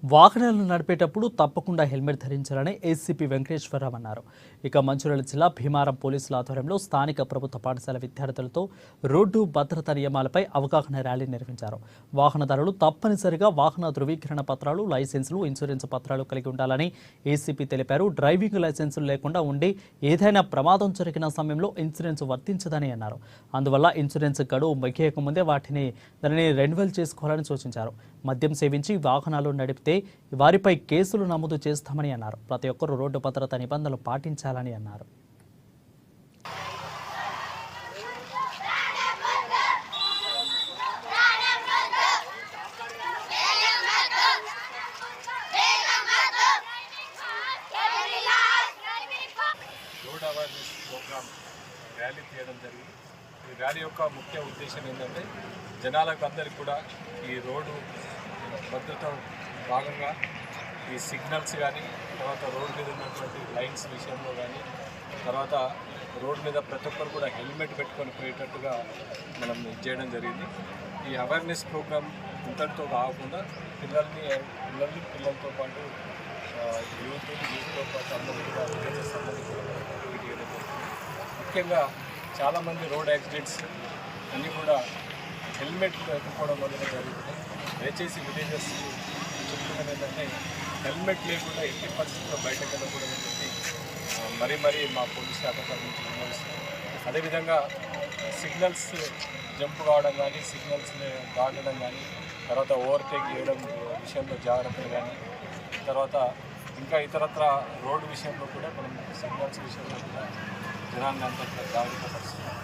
వాహనాలను నడిపేటప్పుడు తప్పకుండా హెల్మెట్ ధరించాలని ఏసీపీ వెంకటేశ్వరరావు అన్నారు. ఇక మంచిర్యాల జిల్లా భీమారం పోలీసుల ఆధ్వర్యంలో స్థానిక ప్రభుత్వ పాఠశాల విద్యార్థులతో రోడ్డు భద్రతా నియమాలపై అవగాహన ర్యాలీ నిర్వహించారు. వాహనదారులు తప్పనిసరిగా వాహన ధృవీకరణ పత్రాలు, లైసెన్సులు, ఇన్సూరెన్స్ పత్రాలు కలిగి ఉండాలని ఏసీపీ తెలిపారు. డ్రైవింగ్ లైసెన్సులు లేకుండా ఉండి ఏదైనా ప్రమాదం జరిగిన సమయంలో ఇన్సూరెన్స్ వర్తించదని అన్నారు. అందువల్ల ఇన్సూరెన్స్ గడువు ముగియక ముందే దానిని రెన్యువల్ చేసుకోవాలని సూచించారు. మద్యం సేవించి వాహనాలు నడిపితే వారిపై కేసులు నమోదు చేస్తామని అన్నారు. ప్రతి ఒక్కరూ రోడ్డు భద్రతా నిబంధనలు పాటించాలని అన్నారు. రోడ్ అవేర్నెస్ ప్రోగ్రామ్ ర్యాలీ తీయడం జరిగింది. ఈ ర్యాలీ యొక్క ముఖ్య ఉద్దేశం ఏంటంటే జనాలకు అందరికీ కూడా ఈ రోడ్డు భద్రత భాగంగా ఈ సిగ్నల్స్ కానీ, తర్వాత రోడ్ మీద ఉన్నటువంటి లైన్స్ విషయంలో కానీ, తర్వాత రోడ్ మీద ప్రతి ఒక్కరు కూడా హెల్మెట్ పెట్టుకొని పోయేటట్టుగా మనం చేయడం జరిగింది. ఈ అవేర్నెస్ ప్రోగ్రామ్ ఇంతటితో కాకుండా పిల్లలతో పాటు యూత్తో పాటు అందరూ కూడా విలేజెస్ అందరికీ కూడా చేయడం జరిగింది. ముఖ్యంగా చాలామంది రోడ్ యాక్సిడెంట్స్ అన్నీ కూడా హెల్మెట్ పెట్టుకోవడం వల్ల జరుగుతుంది. దయచేసి విలేజెస్ చెప్తున్నది ఏంటంటే హెల్మెట్ లేకుండా ఎట్టి పరిస్థితుల్లో బయటకు వెళ్ళకూడదని చెప్పి మరీ మా పోలీస్ శాఖ నుంచి విన్నవిస్తున్నాం. అదేవిధంగా సిగ్నల్స్ జంప్ కావడం కానీ, సిగ్నల్స్ దాటడం కానీ, తర్వాత ఓవర్టేక్ చేయడం విషయంలో జాగ్రత్తలు కానీ, తర్వాత ఇంకా ఇతరత్ర రోడ్డు విషయంలో కూడా మనం సిగ్నల్స్ విషయంలో కూడా జనాన్ని అంతా జాగ్రత్త పరుస్తున్నాం.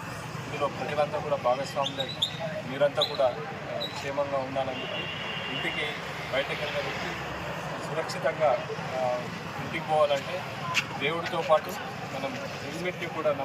ఇందులో ప్రజలంతా కూడా భాగస్వాములై మీరంతా కూడా క్షేమంగా ఉండాలని చెప్పి ఇంటికి బయటకు వెళ్ళి సురక్షితంగా ఇంటికి పోవాలంటే దేవుడితో పాటు మనం హెల్మెట్ని కూడా